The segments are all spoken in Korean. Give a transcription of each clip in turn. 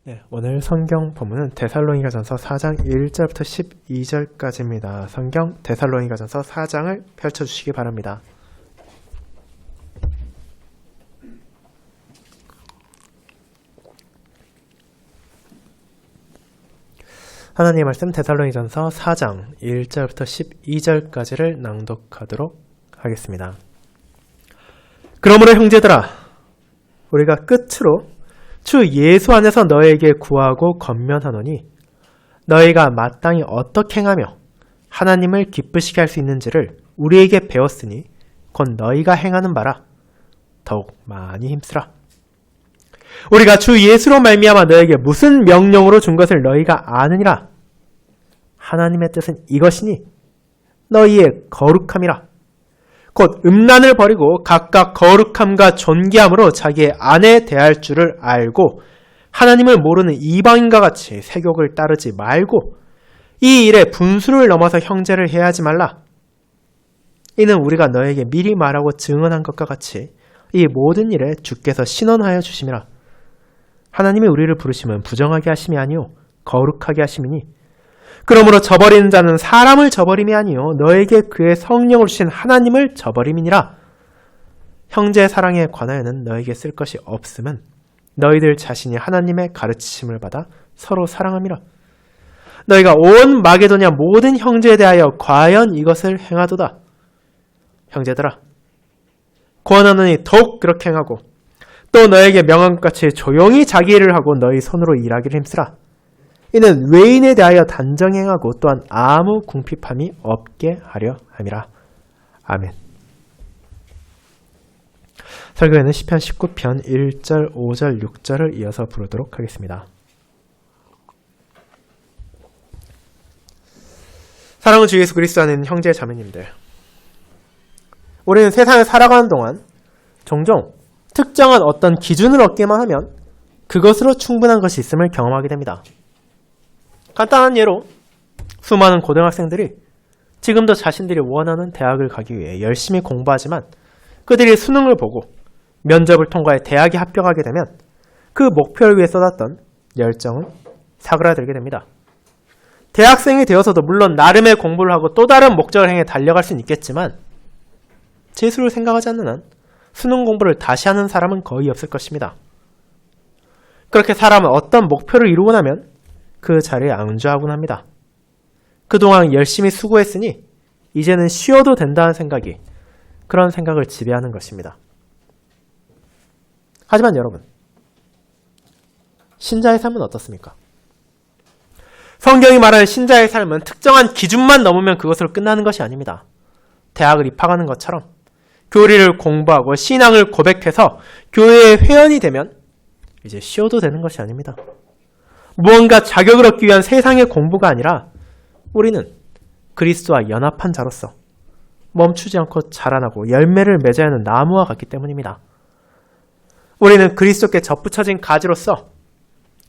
네, 오늘 성경 본문은 데살로니가전서 4장 1절부터 12절까지입니다. 성경 데살로니가전서 4장을 펼쳐주시기 바랍니다. 하나님의 말씀 데살로니가전서 4장 1절부터 12절까지를 낭독하도록 하겠습니다. 그러므로 형제들아, 우리가 끝으로 주 예수 안에서 너에게 구하고 권면하노니 너희가 마땅히 어떻게 행하며 하나님을 기쁘시게 할 수 있는지를 우리에게 배웠으니 곧 너희가 행하는 바라 더욱 많이 힘쓰라. 우리가 주 예수로 말미암아 너에게 무슨 명령으로 준 것을 너희가 아느니라. 하나님의 뜻은 이것이니 너희의 거룩함이라. 곧 음란을 버리고 각각 거룩함과 존귀함으로 자기의 아내 대할 줄을 알고 하나님을 모르는 이방인과 같이 세욕을 따르지 말고 이 일에 분수를 넘어서 형제를 해하지 말라. 이는 우리가 너에게 미리 말하고 증언한 것과 같이 이 모든 일에 주께서 신원하여 주심이라. 하나님이 우리를 부르심은 부정하게 하심이 아니요 거룩하게 하심이니 그러므로 저버리는 자는 사람을 저버림이 아니요 너에게 그의 성령을 주신 하나님을 저버림이니라. 형제의 사랑에 관하여는 너에게 쓸 것이 없음은 너희들 자신이 하나님의 가르치심을 받아 서로 사랑함이라. 너희가 온 마게도냐 모든 형제에 대하여 과연 이것을 행하도다. 형제들아, 권하노니 더욱 그렇게 행하고 또 너에게 명한 것 같이 조용히 자기 일을 하고 너희 손으로 일하기를 힘쓰라. 이는 외인에 대하여 단정행하고 또한 아무 궁핍함이 없게 하려 함이라. 아멘. 설교에는 시편 19편 1절, 5절, 6절을 이어서 부르도록 하겠습니다. 사랑하는 주 예수 그리스도 안에 형제 자매님들, 우리는 세상을 살아가는 동안 종종 특정한 어떤 기준을 얻기만 하면 그것으로 충분한 것이 있음을 경험하게 됩니다. 간단한 예로 수많은 고등학생들이 지금도 자신들이 원하는 대학을 가기 위해 열심히 공부하지만 그들이 수능을 보고 면접을 통과해 대학에 합격하게 되면 그 목표를 위해 쏟았던 열정은 사그라들게 됩니다. 대학생이 되어서도 물론 나름의 공부를 하고 또 다른 목적을 향해 달려갈 수는 있겠지만 재수를 생각하지 않는 한 수능 공부를 다시 하는 사람은 거의 없을 것입니다. 그렇게 사람은 어떤 목표를 이루고 나면 그 자리에 안주하곤 합니다. 그동안 열심히 수고했으니 이제는 쉬어도 된다는 생각이 그런 생각을 지배하는 것입니다. 하지만 여러분, 신자의 삶은 어떻습니까? 성경이 말하는 신자의 삶은 특정한 기준만 넘으면 그것으로 끝나는 것이 아닙니다. 대학을 입학하는 것처럼 교리를 공부하고 신앙을 고백해서 교회의 회원이 되면 이제 쉬어도 되는 것이 아닙니다. 무언가 자격을 얻기 위한 세상의 공부가 아니라 우리는 그리스도와 연합한 자로서 멈추지 않고 자라나고 열매를 맺어야 하는 나무와 같기 때문입니다. 우리는 그리스도께 접붙여진 가지로서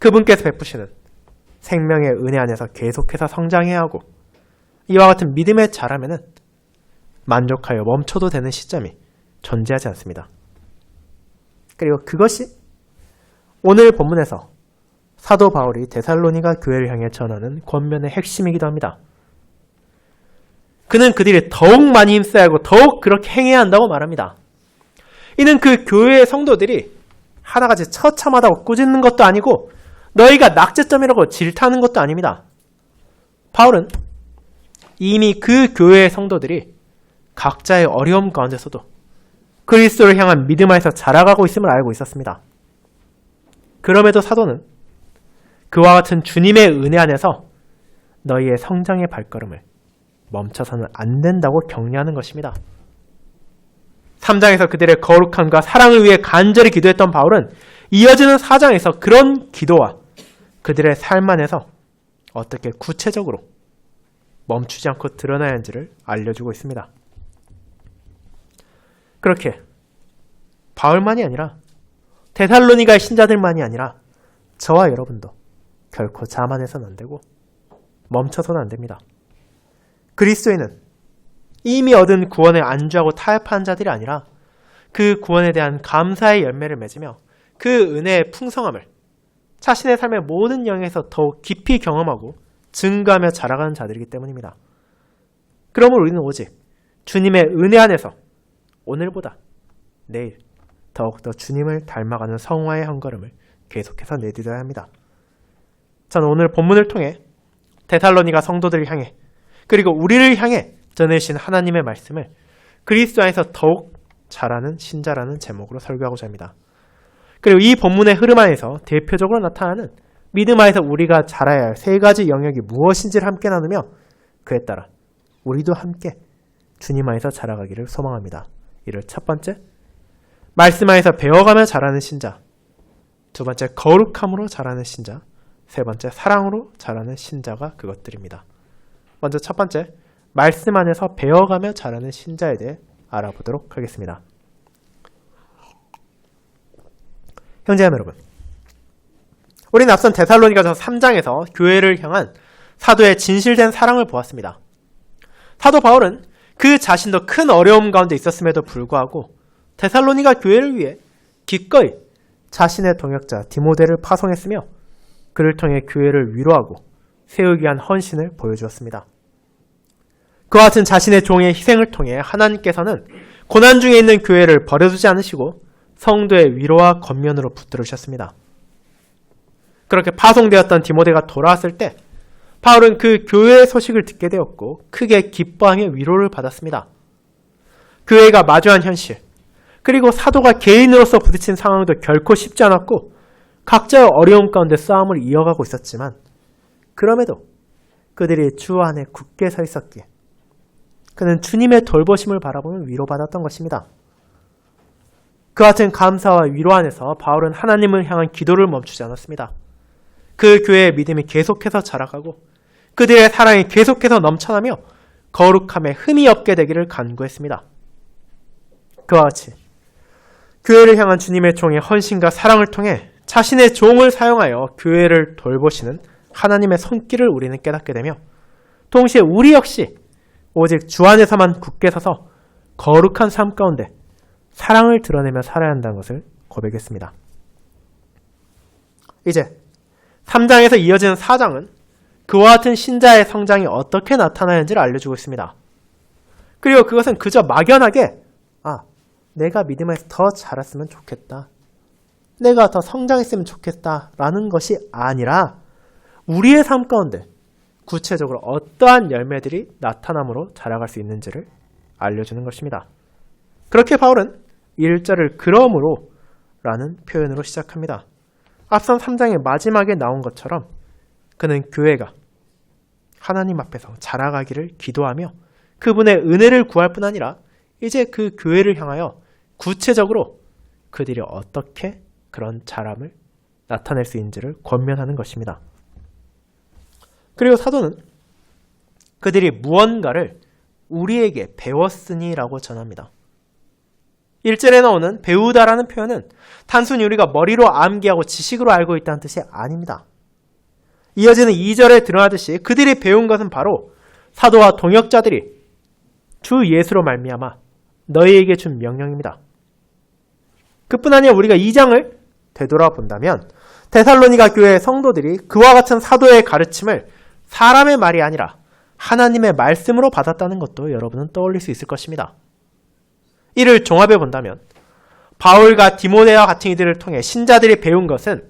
그분께서 베푸시는 생명의 은혜 안에서 계속해서 성장해야 하고 이와 같은 믿음의 자라면은 만족하여 멈춰도 되는 시점이 존재하지 않습니다. 그리고 그것이 오늘 본문에서 사도 바울이 데살로니가 교회를 향해 전하는 권면의 핵심이기도 합니다. 그는 그들이 더욱 많이 힘써야 하고 더욱 그렇게 행해야 한다고 말합니다. 이는 그 교회의 성도들이 하나같이 처참하다고 꾸짖는 것도 아니고 너희가 낙제점이라고 질타하는 것도 아닙니다. 바울은 이미 그 교회의 성도들이 각자의 어려움 가운데서도 그리스도를 향한 믿음 안에서 자라가고 있음을 알고 있었습니다. 그럼에도 사도는 그와 같은 주님의 은혜 안에서 너희의 성장의 발걸음을 멈춰서는 안 된다고 격려하는 것입니다. 3장에서 그들의 거룩함과 사랑을 위해 간절히 기도했던 바울은 이어지는 4장에서 그런 기도와 그들의 삶 안에서 어떻게 구체적으로 멈추지 않고 드러나야 하는지를 알려주고 있습니다. 그렇게 바울만이 아니라 데살로니가의 신자들만이 아니라 저와 여러분도 결코 자만해서는 안 되고 멈춰서는 안 됩니다. 그리스도인은 이미 얻은 구원에 안주하고 타협한 자들이 아니라 그 구원에 대한 감사의 열매를 맺으며 그 은혜의 풍성함을 자신의 삶의 모든 영역에서 더욱 깊이 경험하고 증거하며 자라가는 자들이기 때문입니다. 그러므로 우리는 오직 주님의 은혜 안에서 오늘보다 내일 더욱더 주님을 닮아가는 성화의 한 걸음을 계속해서 내딛어야 합니다. 저는 오늘 본문을 통해 데살로니가 성도들을 향해 그리고 우리를 향해 전해주신 하나님의 말씀을 그리스도 안에서 더욱 자라는 신자라는 제목으로 설교하고자 합니다. 그리고 이 본문의 흐름 안에서 대표적으로 나타나는 믿음 안에서 우리가 자라야 할 세 가지 영역이 무엇인지를 함께 나누며 그에 따라 우리도 함께 주님 안에서 자라가기를 소망합니다. 이를 첫 번째, 말씀 안에서 배워가며 자라는 신자. 두 번째, 거룩함으로 자라는 신자. 세 번째, 사랑으로 자라는 신자가 그것들입니다. 먼저 첫 번째, 말씀 안에서 배워가며 자라는 신자에 대해 알아보도록 하겠습니다. 형제자매 여러분, 우리는 앞선 데살로니가서 3장에서 교회를 향한 사도의 진실된 사랑을 보았습니다. 사도 바울은 그 자신도 큰 어려움 가운데 있었음에도 불구하고 데살로니가 교회를 위해 기꺼이 자신의 동역자 디모데를 파송했으며 그를 통해 교회를 위로하고 세우기 위한 헌신을 보여주었습니다. 그와 같은 자신의 종의 희생을 통해 하나님께서는 고난 중에 있는 교회를 버려두지 않으시고 성도의 위로와 권면으로 붙들으셨습니다. 그렇게 파송되었던 디모데가 돌아왔을 때 바울은 그 교회의 소식을 듣게 되었고 크게 기뻐하며 위로를 받았습니다. 교회가 마주한 현실, 그리고 사도가 개인으로서 부딪힌 상황도 결코 쉽지 않았고 각자의 어려움 가운데 싸움을 이어가고 있었지만 그럼에도 그들이 주 안에 굳게 서 있었기에 그는 주님의 돌보심을 바라보며 위로받았던 것입니다. 그 같은 감사와 위로 안에서 바울은 하나님을 향한 기도를 멈추지 않았습니다. 그 교회의 믿음이 계속해서 자라가고 그들의 사랑이 계속해서 넘쳐나며 거룩함에 흠이 없게 되기를 간구했습니다. 그와 같이 교회를 향한 주님의 종의 헌신과 사랑을 통해 자신의 종을 사용하여 교회를 돌보시는 하나님의 손길을 우리는 깨닫게 되며 동시에 우리 역시 오직 주 안에서만 굳게 서서 거룩한 삶 가운데 사랑을 드러내며 살아야 한다는 것을 고백했습니다. 이제 3장에서 이어지는 4장은 그와 같은 신자의 성장이 어떻게 나타나는지를 알려주고 있습니다. 그리고 그것은 그저 막연하게 내가 믿음 안에서 더 자랐으면 좋겠다. 내가 더 성장했으면 좋겠다라는 것이 아니라 우리의 삶 가운데 구체적으로 어떠한 열매들이 나타남으로 자라갈 수 있는지를 알려주는 것입니다. 그렇게 바울은 1절을 그러므로 라는 표현으로 시작합니다. 앞선 3장의 마지막에 나온 것처럼 그는 교회가 하나님 앞에서 자라가기를 기도하며 그분의 은혜를 구할 뿐 아니라 이제 그 교회를 향하여 구체적으로 그들이 어떻게 그런 자람을 나타낼 수 있는지를 권면하는 것입니다. 그리고 사도는 그들이 무언가를 우리에게 배웠으니 라고 전합니다. 1절에 나오는 배우다라는 표현은 단순히 우리가 머리로 암기하고 지식으로 알고 있다는 뜻이 아닙니다. 이어지는 2절에 드러나듯이 그들이 배운 것은 바로 사도와 동역자들이 주 예수로 말미암아 너희에게 준 명령입니다. 그뿐 아니라 우리가 2장을 되돌아본다면 데살로니가 교회의 성도들이 그와 같은 사도의 가르침을 사람의 말이 아니라 하나님의 말씀으로 받았다는 것도 여러분은 떠올릴 수 있을 것입니다. 이를 종합해 본다면 바울과 디모데와 같은 이들을 통해 신자들이 배운 것은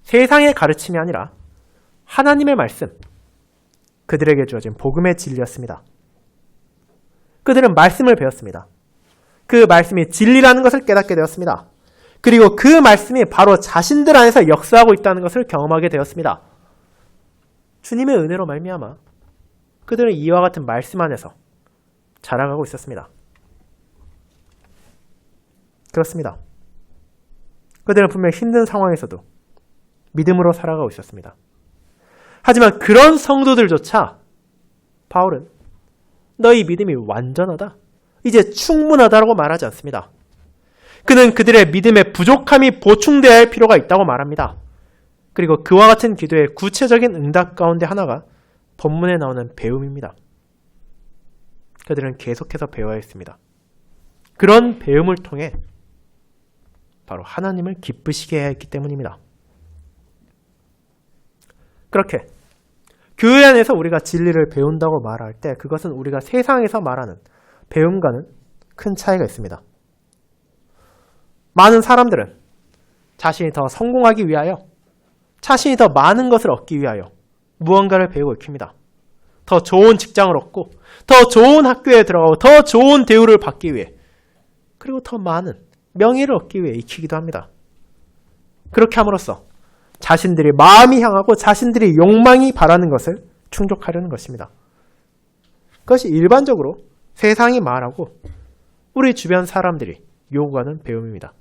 세상의 가르침이 아니라 하나님의 말씀, 그들에게 주어진 복음의 진리였습니다. 그들은 말씀을 배웠습니다. 그 말씀이 진리라는 것을 깨닫게 되었습니다. 그리고 그 말씀이 바로 자신들 안에서 역사하고 있다는 것을 경험하게 되었습니다. 주님의 은혜로 말미암아 그들은 이와 같은 말씀 안에서 자라가고 있었습니다. 그렇습니다. 그들은 분명 힘든 상황에서도 믿음으로 살아가고 있었습니다. 하지만 그런 성도들조차 바울은 너희 믿음이 완전하다, 이제 충분하다라고 말하지 않습니다. 그는 그들의 믿음의 부족함이 보충되어야 할 필요가 있다고 말합니다. 그리고 그와 같은 기도의 구체적인 응답 가운데 하나가 본문에 나오는 배움입니다. 그들은 계속해서 배워야 했습니다. 그런 배움을 통해 바로 하나님을 기쁘시게 해야 했기 때문입니다. 그렇게 교회 안에서 우리가 진리를 배운다고 말할 때 그것은 우리가 세상에서 말하는 배움과는 큰 차이가 있습니다. 많은 사람들은 자신이 더 성공하기 위하여, 자신이 더 많은 것을 얻기 위하여 무언가를 배우고 익힙니다. 더 좋은 직장을 얻고, 더 좋은 학교에 들어가고, 더 좋은 대우를 받기 위해, 그리고 더 많은 명예를 얻기 위해 익히기도 합니다. 그렇게 함으로써 자신들이 마음이 향하고 자신들이 욕망이 바라는 것을 충족하려는 것입니다. 그것이 일반적으로 세상이 말하고 우리 주변 사람들이 요구하는 배움입니다.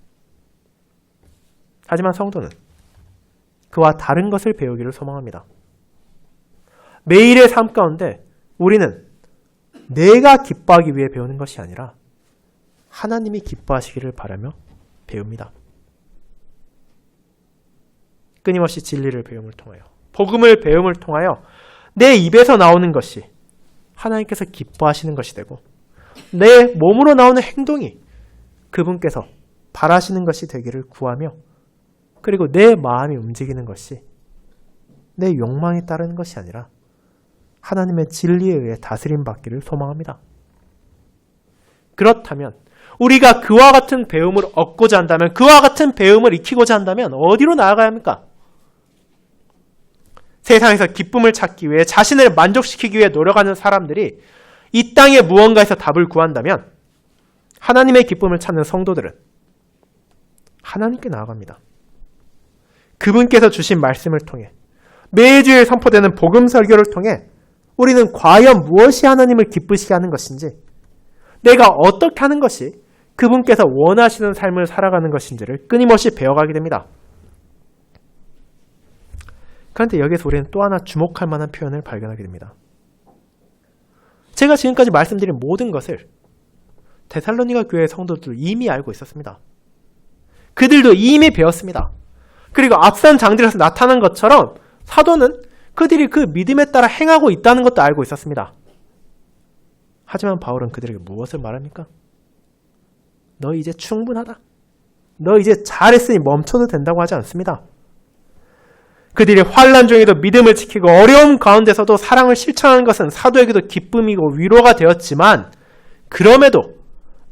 하지만 성도는 그와 다른 것을 배우기를 소망합니다. 매일의 삶 가운데 우리는 내가 기뻐하기 위해 배우는 것이 아니라 하나님이 기뻐하시기를 바라며 배웁니다. 끊임없이 진리를 배움을 통하여, 복음을 배움을 통하여 내 입에서 나오는 것이 하나님께서 기뻐하시는 것이 되고, 내 몸으로 나오는 행동이 그분께서 바라시는 것이 되기를 구하며, 그리고 내 마음이 움직이는 것이 내 욕망에 따르는 것이 아니라 하나님의 진리에 의해 다스림 받기를 소망합니다. 그렇다면 우리가 그와 같은 배움을 얻고자 한다면, 그와 같은 배움을 익히고자 한다면 어디로 나아가야 합니까? 세상에서 기쁨을 찾기 위해, 자신을 만족시키기 위해 노력하는 사람들이 이 땅의 무언가에서 답을 구한다면 하나님의 기쁨을 찾는 성도들은 하나님께 나아갑니다. 그분께서 주신 말씀을 통해, 매주일 선포되는 복음 설교를 통해 우리는 과연 무엇이 하나님을 기쁘시게 하는 것인지, 내가 어떻게 하는 것이 그분께서 원하시는 삶을 살아가는 것인지를 끊임없이 배워가게 됩니다. 그런데 여기서 우리는 또 하나 주목할 만한 표현을 발견하게 됩니다. 제가 지금까지 말씀드린 모든 것을 데살로니가 교회의 성도들도 이미 알고 있었습니다. 그들도 이미 배웠습니다. 그리고 앞선 장들에서 나타난 것처럼 사도는 그들이 그 믿음에 따라 행하고 있다는 것도 알고 있었습니다. 하지만 바울은 그들에게 무엇을 말합니까? 너 이제 충분하다. 너 이제 잘했으니 멈춰도 된다고 하지 않습니다. 그들이 환난 중에도 믿음을 지키고 어려움 가운데서도 사랑을 실천하는 것은 사도에게도 기쁨이고 위로가 되었지만, 그럼에도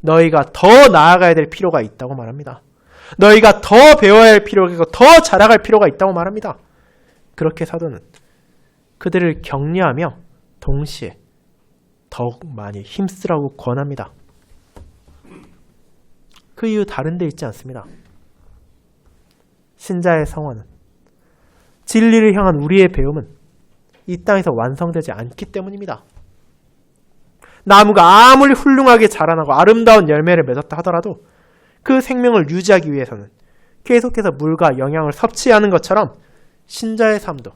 너희가 더 나아가야 될 필요가 있다고 말합니다. 너희가 더 배워야 할 필요가 있고 더 자라갈 필요가 있다고 말합니다. 그렇게 사도는 그들을 격려하며 동시에 더욱 많이 힘쓰라고 권합니다. 그 이유 다른 데 있지 않습니다. 신자의 성화는, 진리를 향한 우리의 배움은 이 땅에서 완성되지 않기 때문입니다. 나무가 아무리 훌륭하게 자라나고 아름다운 열매를 맺었다 하더라도 그 생명을 유지하기 위해서는 계속해서 물과 영양을 섭취하는 것처럼 신자의 삶도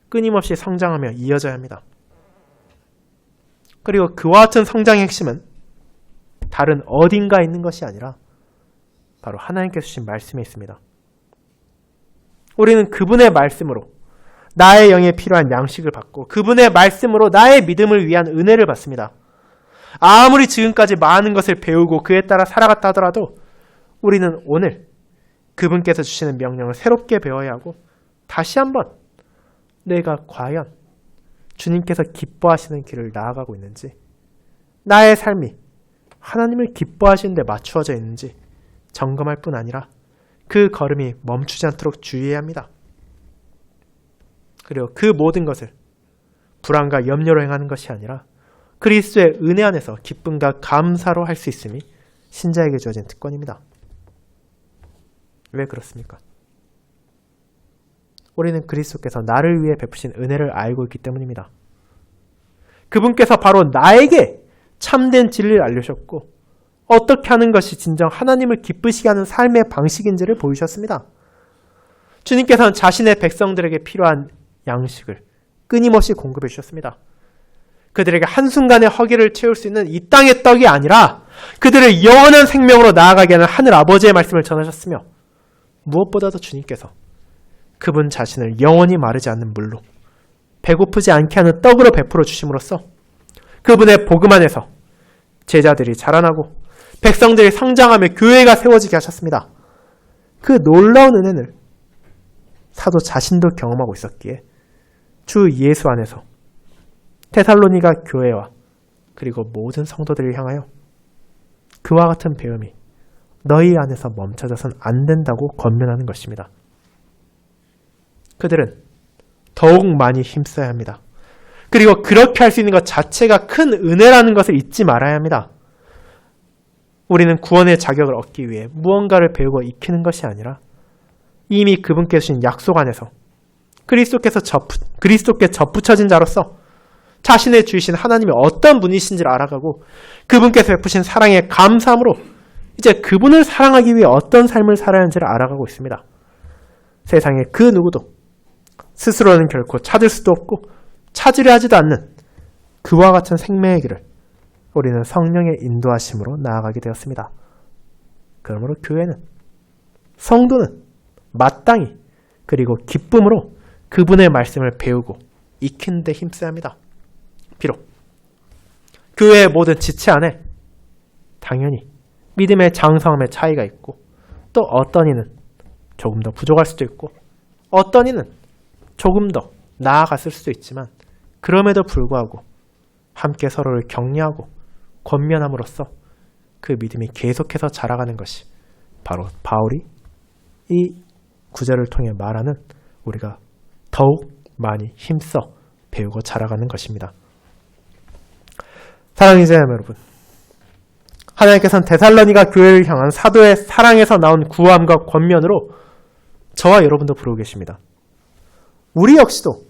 끊임없이 성장하며 이어져야 합니다. 그리고 그와 같은 성장의 핵심은 다른 어딘가에 있는 것이 아니라 바로 하나님께서 주신 말씀에 있습니다. 우리는 그분의 말씀으로 나의 영에 필요한 양식을 받고, 그분의 말씀으로 나의 믿음을 위한 은혜를 받습니다. 아무리 지금까지 많은 것을 배우고 그에 따라 살아갔다 하더라도 우리는 오늘 그분께서 주시는 명령을 새롭게 배워야 하고, 다시 한번 내가 과연 주님께서 기뻐하시는 길을 나아가고 있는지, 나의 삶이 하나님을 기뻐하시는 데 맞추어져 있는지 점검할 뿐 아니라 그 걸음이 멈추지 않도록 주의해야 합니다. 그리고 그 모든 것을 불안과 염려로 행하는 것이 아니라 그리스도의 은혜 안에서 기쁨과 감사로 할 수 있음이 신자에게 주어진 특권입니다. 왜 그렇습니까? 우리는 그리스도께서 나를 위해 베푸신 은혜를 알고 있기 때문입니다. 그분께서 바로 나에게 참된 진리를 알려주셨고, 어떻게 하는 것이 진정 하나님을 기쁘시게 하는 삶의 방식인지를 보이셨습니다. 주님께서는 자신의 백성들에게 필요한 양식을 끊임없이 공급해 주셨습니다. 그들에게 한순간의 허기를 채울 수 있는 이 땅의 떡이 아니라 그들을 영원한 생명으로 나아가게 하는 하늘 아버지의 말씀을 전하셨으며, 무엇보다도 주님께서 그분 자신을 영원히 마르지 않는 물로, 배고프지 않게 하는 떡으로 베풀어 주심으로써 그분의 복음 안에서 제자들이 자라나고 백성들이 성장하며 교회가 세워지게 하셨습니다. 그 놀라운 은혜를 사도 자신도 경험하고 있었기에 주 예수 안에서 데살로니가 교회와 그리고 모든 성도들을 향하여 그와 같은 배움이 너희 안에서 멈춰져선 안 된다고 권면하는 것입니다. 그들은 더욱 많이 힘써야 합니다. 그리고 그렇게 할 수 있는 것 자체가 큰 은혜라는 것을 잊지 말아야 합니다. 우리는 구원의 자격을 얻기 위해 무언가를 배우고 익히는 것이 아니라 이미 그분께 주신 약속 안에서 그리스도께 접붙여진 자로서 자신의 주이신 하나님이 어떤 분이신지를 알아가고 그분께서 베푸신 사랑에 감사함으로 이제 그분을 사랑하기 위해 어떤 삶을 살아야 하는지를 알아가고 있습니다. 세상에 그 누구도 스스로는 결코 찾을 수도 없고 찾으려 하지도 않는 그와 같은 생명의 길을 우리는 성령의 인도하심으로 나아가게 되었습니다. 그러므로 교회는, 성도는 마땅히 그리고 기쁨으로 그분의 말씀을 배우고 익히는 데 힘써야 합니다. 비록 교회의 모든 지체 안에 당연히 믿음의 장성함의 차이가 있고 또 어떤 이는 조금 더 부족할 수도 있고 어떤 이는 조금 더 나아갔을 수도 있지만 그럼에도 불구하고 함께 서로를 격려하고 권면함으로써 그 믿음이 계속해서 자라가는 것이 바로 바울이 이 구절을 통해 말하는 우리가 더욱 많이 힘써 배우고 자라가는 것입니다. 사랑하는 자녀 여러분, 하나님께서는 데살로니가 교회를 향한 사도의 사랑에서 나온 구함과 권면으로 저와 여러분도 부르고 계십니다. 우리 역시도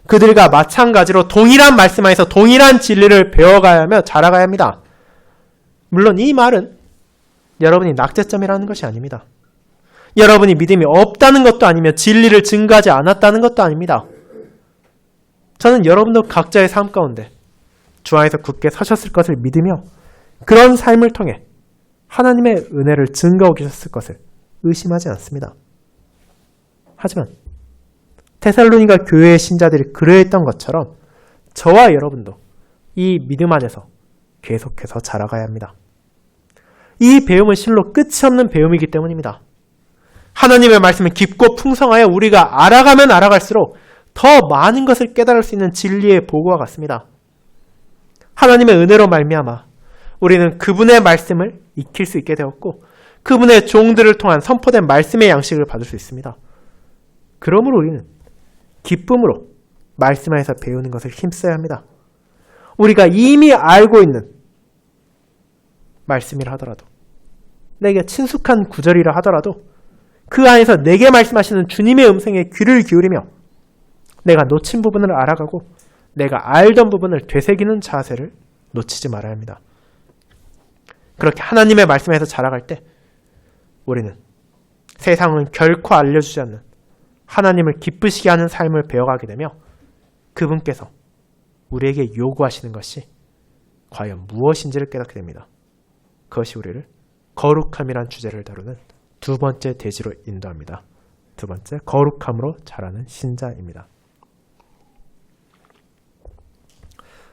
그들과 마찬가지로 동일한 말씀 안에서 동일한 진리를 배워가야 하며 자라가야 합니다. 물론 이 말은 여러분이 낙제점이라는 것이 아닙니다. 여러분이 믿음이 없다는 것도 아니며 진리를 증거하지 않았다는 것도 아닙니다. 저는 여러분도 각자의 삶 가운데 주 안에서 굳게 서셨을 것을 믿으며 그런 삶을 통해 하나님의 은혜를 증거하고 계셨을 것을 의심하지 않습니다. 하지만 데살로니가 교회의 신자들이 그러했던 것처럼 저와 여러분도 이 믿음 안에서 계속해서 자라가야 합니다. 이 배움은 실로 끝이 없는 배움이기 때문입니다. 하나님의 말씀은 깊고 풍성하여 우리가 알아가면 알아갈수록 더 많은 것을 깨달을 수 있는 진리의 보고와 같습니다. 하나님의 은혜로 말미암아 우리는 그분의 말씀을 익힐 수 있게 되었고 그분의 종들을 통한 선포된 말씀의 양식을 받을 수 있습니다. 그러므로 우리는 기쁨으로 말씀 안에서 배우는 것을 힘써야 합니다. 우리가 이미 알고 있는 말씀이라 하더라도 내게 친숙한 구절이라 하더라도 그 안에서 내게 말씀하시는 주님의 음성에 귀를 기울이며 내가 놓친 부분을 알아가고 내가 알던 부분을 되새기는 자세를 놓치지 말아야 합니다. 그렇게 하나님의 말씀에서 자라갈 때 우리는 세상은 결코 알려주지 않는 하나님을 기쁘시게 하는 삶을 배워가게 되며 그분께서 우리에게 요구하시는 것이 과연 무엇인지를 깨닫게 됩니다. 그것이 우리를 거룩함이란 주제를 다루는 두 번째 대지로 인도합니다. 두 번째, 거룩함으로 자라는 신자입니다.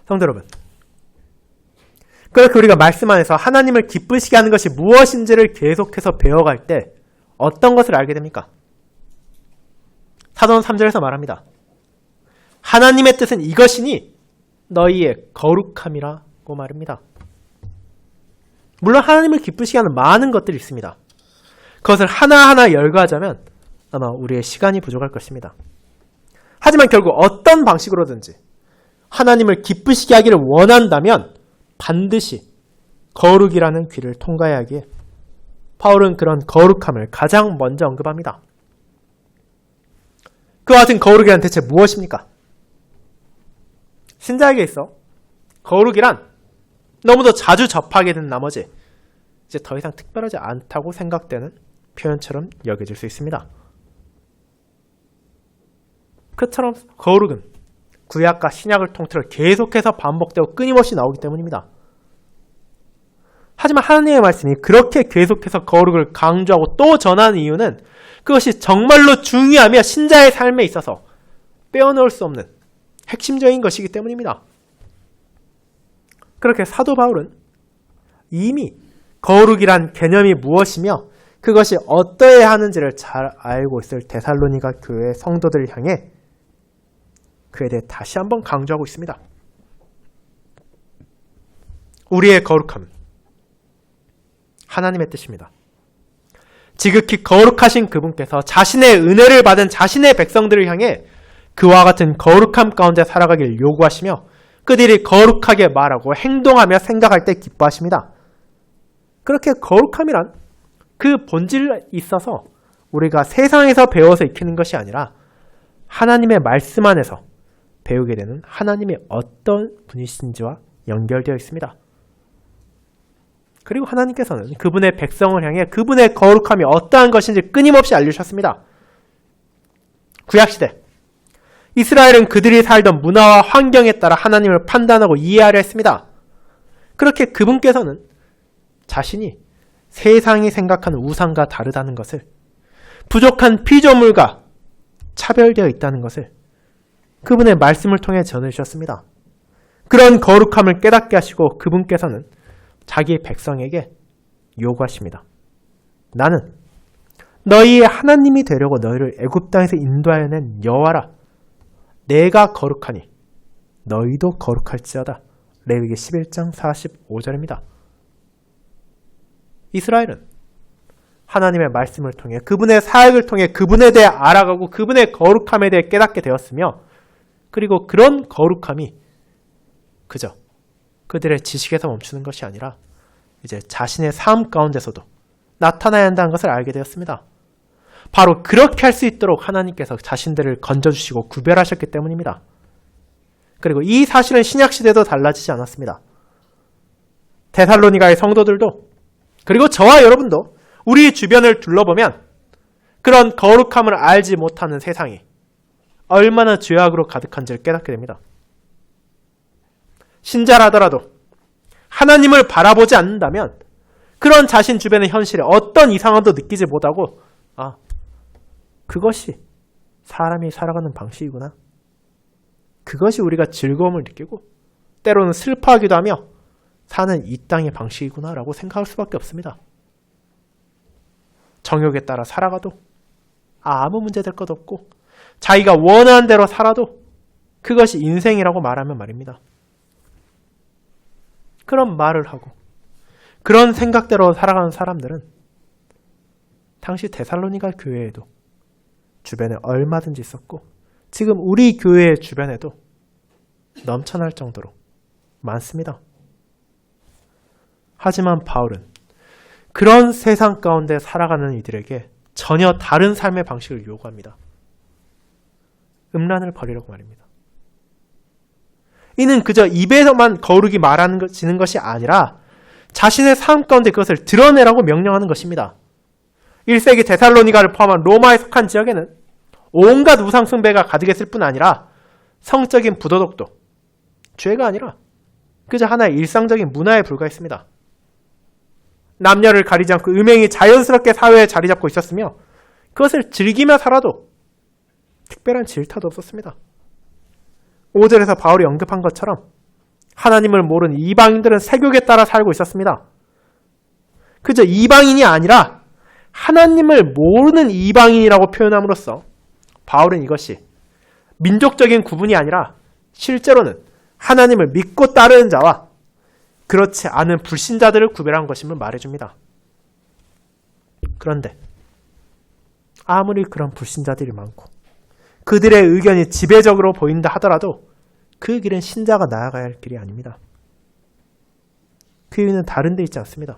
성도 여러분, 그렇게 우리가 말씀 안에서 하나님을 기쁘시게 하는 것이 무엇인지를 계속해서 배워갈 때 어떤 것을 알게 됩니까? 사도는 3절에서 말합니다. 하나님의 뜻은 이것이니 너희의 거룩함이라고 말합니다. 물론 하나님을 기쁘시게 하는 많은 것들이 있습니다. 그것을 하나하나 열거하자면 아마 우리의 시간이 부족할 것입니다. 하지만 결국 어떤 방식으로든지 하나님을 기쁘시게 하기를 원한다면 반드시 거룩이라는 귀를 통과해야 하기에 바울은 그런 거룩함을 가장 먼저 언급합니다. 그와 같은 거룩이란 대체 무엇입니까? 신자에게 있어 거룩이란 너무도 자주 접하게 된 나머지 이제 더 이상 특별하지 않다고 생각되는 표현처럼 여겨질 수 있습니다. 그처럼 거룩은 구약과 신약을 통틀어 계속해서 반복되고 끊임없이 나오기 때문입니다. 하지만 하나님의 말씀이 그렇게 계속해서 거룩을 강조하고 또 전하는 이유는 그것이 정말로 중요하며 신자의 삶에 있어서 빼어놓을 수 없는 핵심적인 것이기 때문입니다. 그렇게 사도 바울은 이미 거룩이란 개념이 무엇이며 그것이 어떠해야 하는지를 잘 알고 있을 데살로니가 교회의 성도들을 향해 그에 대해 다시 한번 강조하고 있습니다. 우리의 거룩함은 하나님의 뜻입니다. 지극히 거룩하신 그분께서 자신의 은혜를 받은 자신의 백성들을 향해 그와 같은 거룩함 가운데 살아가길 요구하시며 그들이 거룩하게 말하고 행동하며 생각할 때 기뻐하십니다. 그렇게 거룩함이란 그 본질에 있어서 우리가 세상에서 배워서 익히는 것이 아니라 하나님의 말씀 안에서 배우게 되는 하나님의 어떤 분이신지와 연결되어 있습니다. 그리고 하나님께서는 그분의 백성을 향해 그분의 거룩함이 어떠한 것인지 끊임없이 알려주셨습니다. 구약시대 이스라엘은 그들이 살던 문화와 환경에 따라 하나님을 판단하고 이해하려 했습니다. 그렇게 그분께서는 자신이 세상이 생각하는 우상과 다르다는 것을, 부족한 피조물과 차별되어 있다는 것을 그분의 말씀을 통해 전해주셨습니다. 그런 거룩함을 깨닫게 하시고 그분께서는 자기 백성에게 요구하십니다. 나는 너희의 하나님이 되려고 너희를 애굽 땅에서 인도하여 낸 여호와라. 내가 거룩하니 너희도 거룩할지어다. 레위기 11장 45절입니다. 이스라엘은 하나님의 말씀을 통해 그분의 사역을 통해 그분에 대해 알아가고 그분의 거룩함에 대해 깨닫게 되었으며 그리고 그런 거룩함이 그저 그들의 지식에서 멈추는 것이 아니라 이제 자신의 삶 가운데서도 나타나야 한다는 것을 알게 되었습니다. 바로 그렇게 할 수 있도록 하나님께서 자신들을 건져주시고 구별하셨기 때문입니다. 그리고 이 사실은 신약시대도 달라지지 않았습니다. 데살로니가의 성도들도 그리고 저와 여러분도 우리 주변을 둘러보면 그런 거룩함을 알지 못하는 세상이 얼마나 죄악으로 가득한지를 깨닫게 됩니다. 신자라더라도 하나님을 바라보지 않는다면 그런 자신 주변의 현실에 어떤 이상함도 느끼지 못하고 그것이 사람이 살아가는 방식이구나. 그것이 우리가 즐거움을 느끼고 때로는 슬퍼하기도 하며 사는 이 땅의 방식이구나 라고 생각할 수밖에 없습니다. 정욕에 따라 살아가도 아무 문제될 것 없고 자기가 원하는 대로 살아도 그것이 인생이라고 말하면 말입니다. 그런 말을 하고 그런 생각대로 살아가는 사람들은 당시 데살로니가 교회에도 주변에 얼마든지 있었고 지금 우리 교회의 주변에도 넘쳐날 정도로 많습니다. 하지만 바울은 그런 세상 가운데 살아가는 이들에게 전혀 다른 삶의 방식을 요구합니다. 음란을 버리라고 말입니다. 이는 그저 입에서만 거룩이 말하는 것이 아니라 자신의 삶 가운데 그것을 드러내라고 명령하는 것입니다. 1세기 데살로니가를 포함한 로마에 속한 지역에는 온갖 우상 숭배가 가득했을 뿐 아니라 성적인 부도덕도 죄가 아니라 그저 하나의 일상적인 문화에 불과했습니다. 남녀를 가리지 않고 음행이 자연스럽게 사회에 자리 잡고 있었으며 그것을 즐기며 살아도 특별한 질타도 없었습니다. 5절에서 바울이 언급한 것처럼 하나님을 모르는 이방인들은 세욕에 따라 살고 있었습니다. 그저 이방인이 아니라 하나님을 모르는 이방인이라고 표현함으로써 바울은 이것이 민족적인 구분이 아니라 실제로는 하나님을 믿고 따르는 자와 그렇지 않은 불신자들을 구별한 것임을 말해줍니다. 그런데 아무리 그런 불신자들이 많고 그들의 의견이 지배적으로 보인다 하더라도 그 길은 신자가 나아가야 할 길이 아닙니다. 그 이유는 다른 데 있지 않습니다.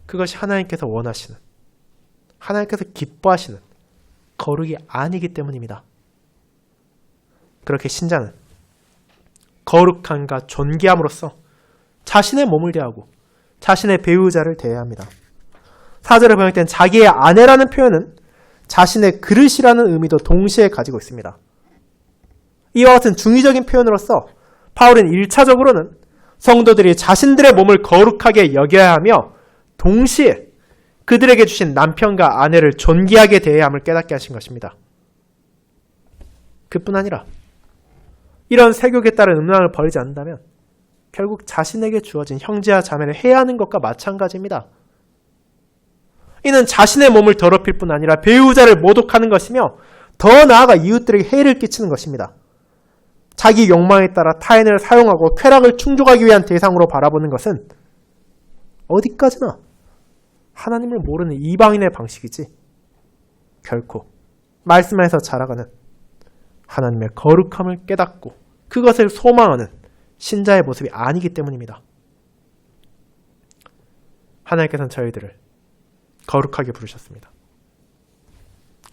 그것이 하나님께서 원하시는, 하나님께서 기뻐하시는 거룩이 아니기 때문입니다. 그렇게 신자는 거룩함과 존귀함으로써 자신의 몸을 대하고 자신의 배우자를 대해야 합니다. 4절에 번역된 자기의 아내라는 표현은 자신의 그릇이라는 의미도 동시에 가지고 있습니다. 이와 같은 중의적인 표현으로서 바울은 1차적으로는 성도들이 자신들의 몸을 거룩하게 여겨야 하며 동시에 그들에게 주신 남편과 아내를 존귀하게 대해야 함을 깨닫게 하신 것입니다. 그뿐 아니라 이런 세욕에 따른 음란을 버리지 않는다면 결국 자신에게 주어진 형제와 자매를 해야 하는 것과 마찬가지입니다. 이는 자신의 몸을 더럽힐 뿐 아니라 배우자를 모독하는 것이며 더 나아가 이웃들에게 해를 끼치는 것입니다. 자기 욕망에 따라 타인을 사용하고 쾌락을 충족하기 위한 대상으로 바라보는 것은 어디까지나 하나님을 모르는 이방인의 방식이지 결코 말씀 안에서 자라가는 하나님의 거룩함을 깨닫고 그것을 소망하는 신자의 모습이 아니기 때문입니다. 하나님께서는 저희들을 거룩하게 부르셨습니다.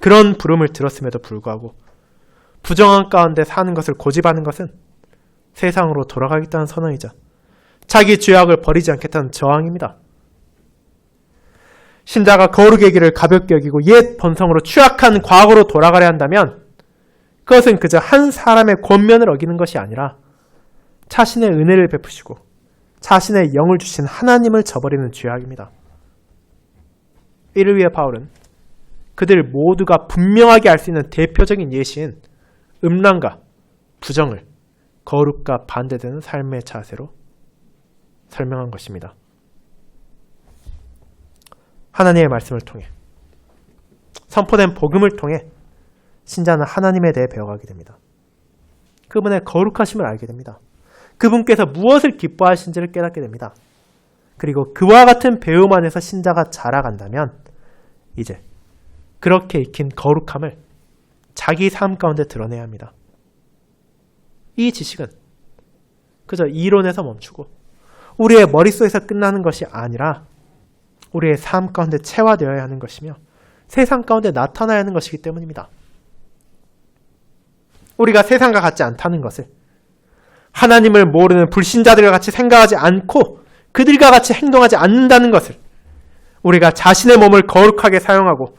그런 부름을 들었음에도 불구하고 부정한 가운데 사는 것을 고집하는 것은 세상으로 돌아가겠다는 선언이자 자기 죄악을 버리지 않겠다는 저항입니다. 신자가 거룩의 길을 가볍게 여기고 옛 본성으로 추악한 과거로 돌아가려 한다면 그것은 그저 한 사람의 권면을 어기는 것이 아니라 자신의 은혜를 베푸시고 자신의 영을 주신 하나님을 저버리는 죄악입니다. 이를 위해 바울은 그들 모두가 분명하게 알 수 있는 대표적인 예시인 음란과 부정을 거룩과 반대되는 삶의 자세로 설명한 것입니다. 하나님의 말씀을 통해 선포된 복음을 통해 신자는 하나님에 대해 배워가게 됩니다. 그분의 거룩하심을 알게 됩니다. 그분께서 무엇을 기뻐하신지를 깨닫게 됩니다. 그리고 그와 같은 배움 안에서 신자가 자라간다면 이제 그렇게 익힌 거룩함을 자기 삶 가운데 드러내야 합니다. 이 지식은 그저 이론에서 멈추고 우리의 머릿속에서 끝나는 것이 아니라 우리의 삶 가운데 체화되어야 하는 것이며 세상 가운데 나타나야 하는 것이기 때문입니다. 우리가 세상과 같지 않다는 것을 하나님을 모르는 불신자들과 같이 생각하지 않고 그들과 같이 행동하지 않는다는 것을 우리가 자신의 몸을 거룩하게 사용하고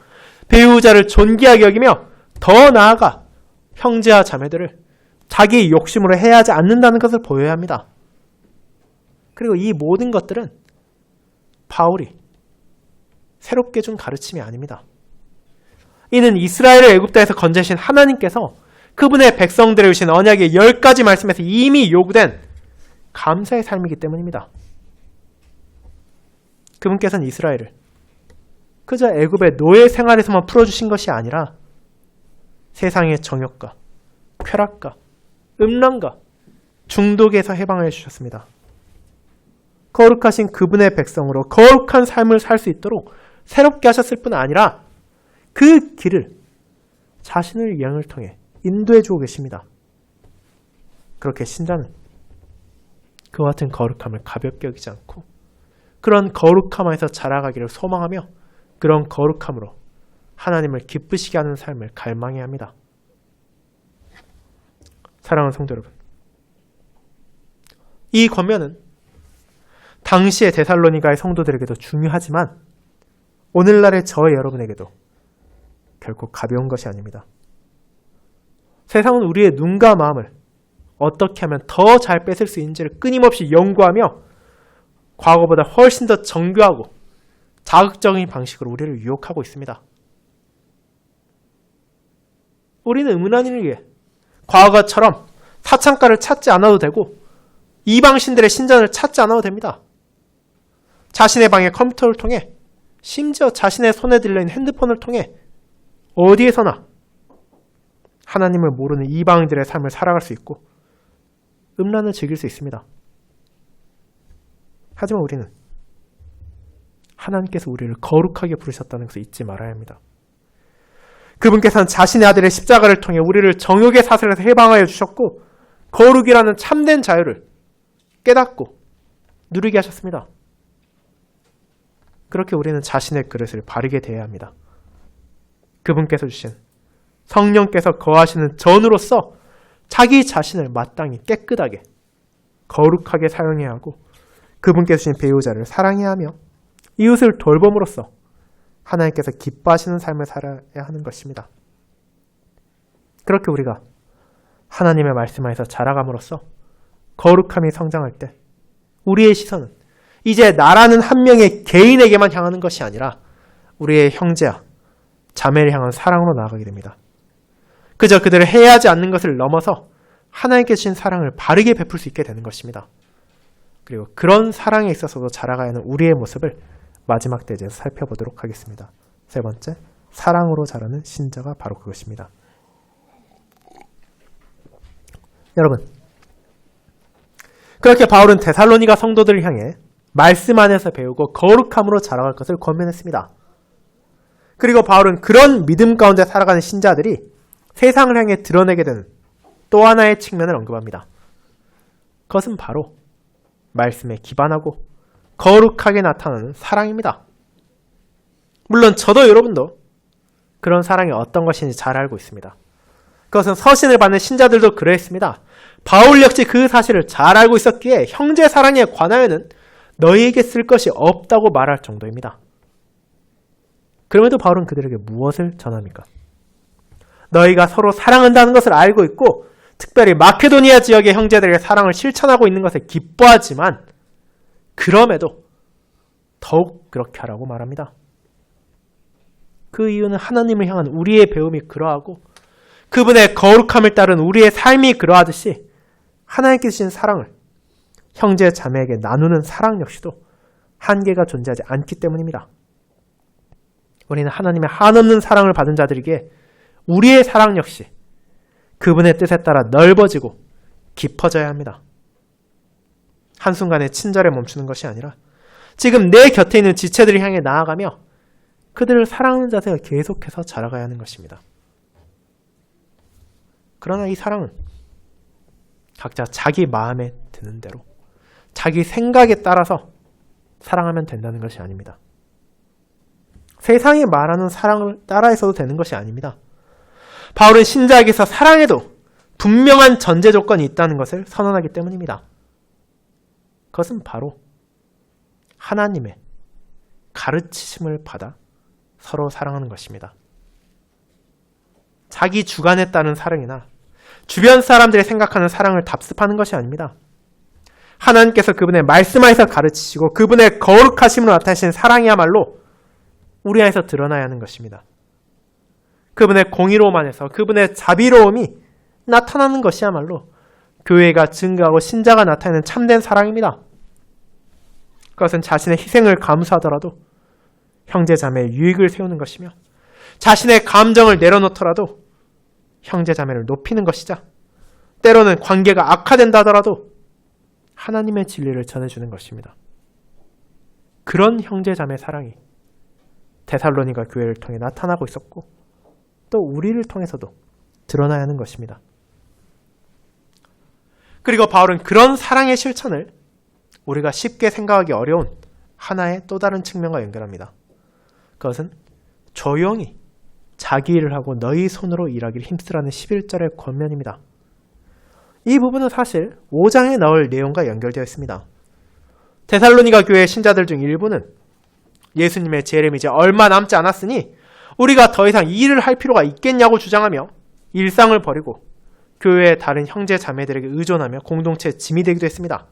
배우자를 존귀하게 여기며 더 나아가 형제와 자매들을 자기 욕심으로 해하지 않는다는 것을 보여야 합니다. 그리고 이 모든 것들은 바울이 새롭게 준 가르침이 아닙니다. 이는 이스라엘을 애굽다에서 건져신 하나님께서 그분의 백성들을 주신 언약의 10가지 말씀에서 이미 요구된 감사의 삶이기 때문입니다. 그분께서는 이스라엘을 그저 애굽의 노예 생활에서만 풀어주신 것이 아니라 세상의 정욕과 쾌락과 음란과 중독에서 해방해 주셨습니다. 거룩하신 그분의 백성으로 거룩한 삶을 살 수 있도록 새롭게 하셨을 뿐 아니라 그 길을 자신의 영을 통해 인도해 주고 계십니다. 그렇게 신자는 그와 같은 거룩함을 가볍게 여기지 않고 그런 거룩함 안에서 자라가기를 소망하며 그런 거룩함으로 하나님을 기쁘시게 하는 삶을 갈망해야 합니다. 사랑하는 성도 여러분, 이 권면은 당시의 데살로니가의 성도들에게도 중요하지만 오늘날의 저의 여러분에게도 결코 가벼운 것이 아닙니다. 세상은 우리의 눈과 마음을 어떻게 하면 더 잘 뺏을 수 있는지를 끊임없이 연구하며 과거보다 훨씬 더 정교하고 자극적인 방식으로 우리를 유혹하고 있습니다. 우리는 음란을 위해 과거처럼 사창가를 찾지 않아도 되고 이방신들의 신전을 찾지 않아도 됩니다. 자신의 방의 컴퓨터를 통해 심지어 자신의 손에 들려있는 핸드폰을 통해 어디에서나 하나님을 모르는 이방인들의 삶을 살아갈 수 있고 음란을 즐길 수 있습니다. 하지만 우리는 하나님께서 우리를 거룩하게 부르셨다는 것을 잊지 말아야 합니다. 그분께서는 자신의 아들의 십자가를 통해 우리를 정욕의 사슬에서 해방하여 주셨고 거룩이라는 참된 자유를 깨닫고 누리게 하셨습니다. 그렇게 우리는 자신의 그릇을 바르게 대해야 합니다. 그분께서 주신 성령께서 거하시는 전으로서 자기 자신을 마땅히 깨끗하게 거룩하게 사용해야 하고 그분께서 주신 배우자를 사랑해야 하며 이웃을 돌봄으로써 하나님께서 기뻐하시는 삶을 살아야 하는 것입니다. 그렇게 우리가 하나님의 말씀 안에서 자라감으로써 거룩함이 성장할 때 우리의 시선은 이제 나라는 한 명의 개인에게만 향하는 것이 아니라 우리의 형제와 자매를 향한 사랑으로 나아가게 됩니다. 그저 그들을 해하지 않는 것을 넘어서 하나님께 주신 사랑을 바르게 베풀 수 있게 되는 것입니다. 그리고 그런 사랑에 있어서도 자라가야 하는 우리의 모습을 마지막 대제에서 살펴보도록 하겠습니다. 세 번째, 사랑으로 자라는 신자가 바로 그것입니다. 여러분, 그렇게 바울은 데살로니가 성도들을 향해 말씀 안에서 배우고 거룩함으로 자라갈 것을 권면했습니다. 그리고 바울은 그런 믿음 가운데 살아가는 신자들이 세상을 향해 드러내게 되는 또 하나의 측면을 언급합니다. 그것은 바로 말씀에 기반하고 거룩하게 나타나는 사랑입니다. 물론 저도 여러분도 그런 사랑이 어떤 것인지 잘 알고 있습니다. 그것은 서신을 받는 신자들도 그러했습니다. 바울 역시 그 사실을 잘 알고 있었기에 형제 사랑에 관하여는 너희에게 쓸 것이 없다고 말할 정도입니다. 그럼에도 바울은 그들에게 무엇을 전합니까? 너희가 서로 사랑한다는 것을 알고 있고 특별히 마케도니아 지역의 형제들에게 사랑을 실천하고 있는 것에 기뻐하지만 그럼에도 더욱 그렇게 하라고 말합니다. 그 이유는 하나님을 향한 우리의 배움이 그러하고 그분의 거룩함을 따른 우리의 삶이 그러하듯이 하나님께 주신 사랑을 형제 자매에게 나누는 사랑 역시도 한계가 존재하지 않기 때문입니다. 우리는 하나님의 한없는 사랑을 받은 자들에게 우리의 사랑 역시 그분의 뜻에 따라 넓어지고 깊어져야 합니다. 한순간에 친절에 멈추는 것이 아니라 지금 내 곁에 있는 지체들을 향해 나아가며 그들을 사랑하는 자세가 계속해서 자라가야 하는 것입니다. 그러나 이 사랑은 각자 자기 마음에 드는 대로 자기 생각에 따라서 사랑하면 된다는 것이 아닙니다. 세상이 말하는 사랑을 따라해서도 되는 것이 아닙니다. 바울은 신자에게서 사랑에도 분명한 전제 조건이 있다는 것을 선언하기 때문입니다. 그것은 바로 하나님의 가르치심을 받아 서로 사랑하는 것입니다. 자기 주관에 따른 사랑이나 주변 사람들이 생각하는 사랑을 답습하는 것이 아닙니다. 하나님께서 그분의 말씀 안에서 가르치시고 그분의 거룩하심으로 나타내신 사랑이야말로 우리 안에서 드러나야 하는 것입니다. 그분의 공의로움 안에서 그분의 자비로움이 나타나는 것이야말로 교회가 증거하고 신자가 나타내는 참된 사랑입니다. 그것은 자신의 희생을 감수하더라도 형제 자매의 유익을 세우는 것이며 자신의 감정을 내려놓더라도 형제 자매를 높이는 것이자 때로는 관계가 악화된다 하더라도 하나님의 진리를 전해주는 것입니다. 그런 형제 자매 사랑이 데살로니가 교회를 통해 나타나고 있었고 또 우리를 통해서도 드러나야 하는 것입니다. 그리고 바울은 그런 사랑의 실천을 우리가 쉽게 생각하기 어려운 하나의 또 다른 측면과 연결합니다. 그것은 조용히 자기 일을 하고 너희 손으로 일하기를 힘쓰라는 11절의 권면입니다. 이 부분은 사실 5장에 나올 내용과 연결되어 있습니다. 데살로니가 교회의 신자들 중 일부는 예수님의 재림이 이제 얼마 남지 않았으니 우리가 더 이상 이 일을 할 필요가 있겠냐고 주장하며 일상을 버리고 교회의 다른 형제 자매들에게 의존하며 공동체의 짐이 되기도 했습니다.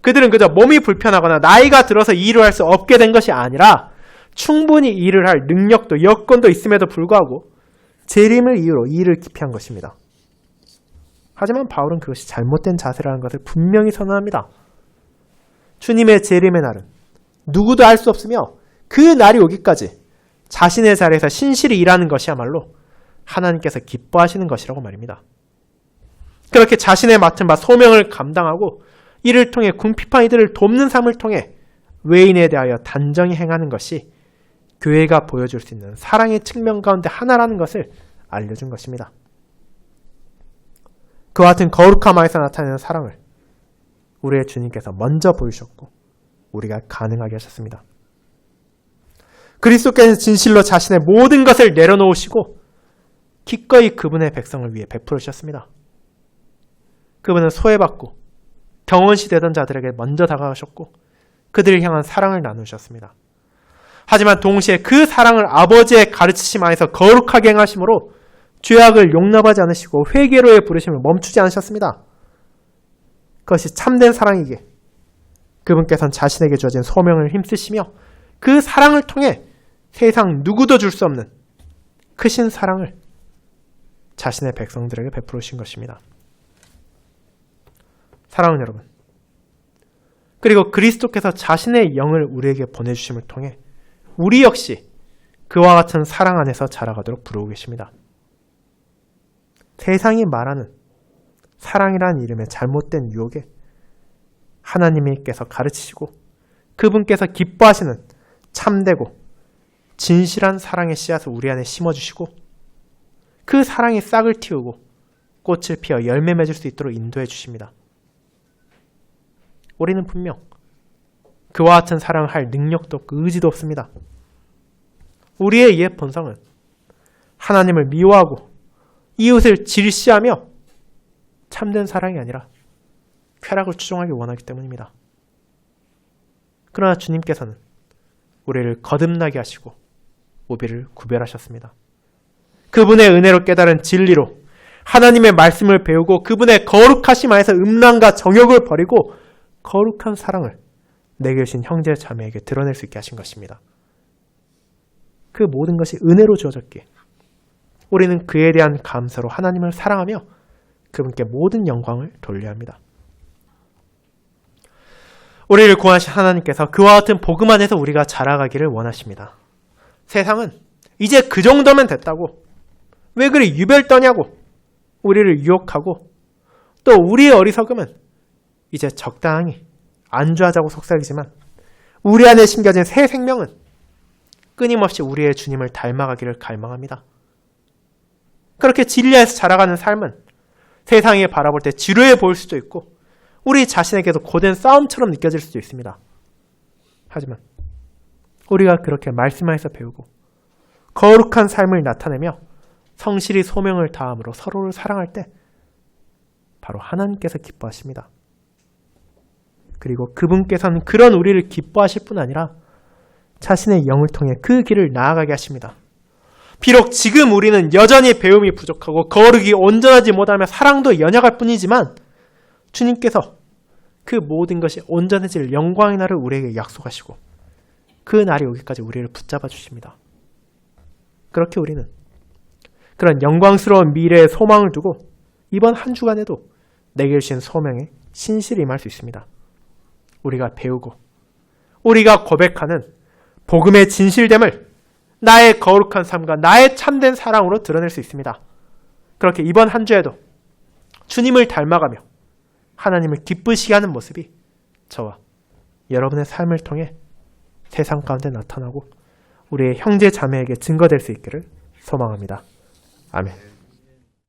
그들은 그저 몸이 불편하거나 나이가 들어서 이 일을 할 수 없게 된 것이 아니라 충분히 이 일을 할 능력도 여건도 있음에도 불구하고 재림을 이유로 이 일을 기피한 것입니다. 하지만 바울은 그것이 잘못된 자세라는 것을 분명히 선언합니다. 주님의 재림의 날은 누구도 알 수 없으며 그 날이 오기까지 자신의 자리에서 신실히 일하는 것이야말로 하나님께서 기뻐하시는 것이라고 말입니다. 그렇게 자신의 맡은 바 소명을 감당하고 이를 통해 궁핍한 이들을 돕는 삶을 통해 외인에 대하여 단정히 행하는 것이 교회가 보여줄 수 있는 사랑의 측면 가운데 하나라는 것을 알려준 것입니다. 그와 같은 거룩함 안에서 나타내는 사랑을 우리의 주님께서 먼저 보이셨고 우리가 가능하게 하셨습니다. 그리스도께서 진실로 자신의 모든 것을 내려놓으시고 기꺼이 그분의 백성을 위해 베풀어 주셨습니다. 그분은 소외받고 경원시 되던 자들에게 먼저 다가가셨고 그들을 향한 사랑을 나누셨습니다. 하지만 동시에 그 사랑을 아버지의 가르치심 안에서 거룩하게 행하심으로 죄악을 용납하지 않으시고 회개로의 부르심을 멈추지 않으셨습니다. 그것이 참된 사랑이기에 그분께서는 자신에게 주어진 소명을 힘쓰시며 그 사랑을 통해 세상 누구도 줄 수 없는 크신 사랑을 자신의 백성들에게 베풀어 주신 것입니다. 사랑하는 여러분, 그리고 그리스도께서 자신의 영을 우리에게 보내주심을 통해 우리 역시 그와 같은 사랑 안에서 자라가도록 부르고 계십니다. 세상이 말하는 사랑이라는 이름의 잘못된 유혹에 하나님께서 가르치시고 그분께서 기뻐하시는 참되고 진실한 사랑의 씨앗을 우리 안에 심어주시고 그 사랑이 싹을 틔우고 꽃을 피워 열매 맺을 수 있도록 인도해 주십니다. 우리는 분명 그와 같은 사랑을 할 능력도 없고 의지도 없습니다. 우리의 옛 본성은 하나님을 미워하고 이웃을 질시하며 참된 사랑이 아니라 쾌락을 추종하기 원하기 때문입니다. 그러나 주님께서는 우리를 거듭나게 하시고 우리를 구별하셨습니다. 그분의 은혜로 깨달은 진리로 하나님의 말씀을 배우고 그분의 거룩하심 안에서 음란과 정욕을 버리고 거룩한 사랑을 내게 주신 형제 자매에게 드러낼 수 있게 하신 것입니다. 그 모든 것이 은혜로 주어졌기에 우리는 그에 대한 감사로 하나님을 사랑하며 그분께 모든 영광을 돌려야 합니다. 우리를 구하신 하나님께서 그와 같은 복음 안에서 우리가 자라가기를 원하십니다. 세상은 이제 그 정도면 됐다고, 왜 그리 유별 떠냐고 우리를 유혹하고, 또 우리의 어리석음은 이제 적당히 안주하자고 속삭이지만 우리 안에 심겨진 새 생명은 끊임없이 우리의 주님을 닮아가기를 갈망합니다. 그렇게 진리에서 자라가는 삶은 세상에 바라볼 때 지루해 보일 수도 있고 우리 자신에게도 고된 싸움처럼 느껴질 수도 있습니다. 하지만 우리가 그렇게 말씀 안에서 배우고 거룩한 삶을 나타내며 성실히 소명을 다함으로 서로를 사랑할 때 바로 하나님께서 기뻐하십니다. 그리고 그분께서는 그런 우리를 기뻐하실 뿐 아니라 자신의 영을 통해 그 길을 나아가게 하십니다. 비록 지금 우리는 여전히 배움이 부족하고 거룩이 온전하지 못하며 사랑도 연약할 뿐이지만 주님께서 그 모든 것이 온전해질 영광의 날을 우리에게 약속하시고 그 날이 오기까지 우리를 붙잡아 주십니다. 그렇게 우리는 그런 영광스러운 미래의 소망을 두고 이번 한 주간에도 내게 주신 소명에 신실히 임할 수 있습니다. 우리가 배우고 우리가 고백하는 복음의 진실됨을 나의 거룩한 삶과 나의 참된 사랑으로 드러낼 수 있습니다. 그렇게 이번 한 주에도 주님을 닮아가며 하나님을 기쁘시게 하는 모습이 저와 여러분의 삶을 통해 세상 가운데 나타나고 우리의 형제 자매에게 증거될 수 있기를 소망합니다. 아멘.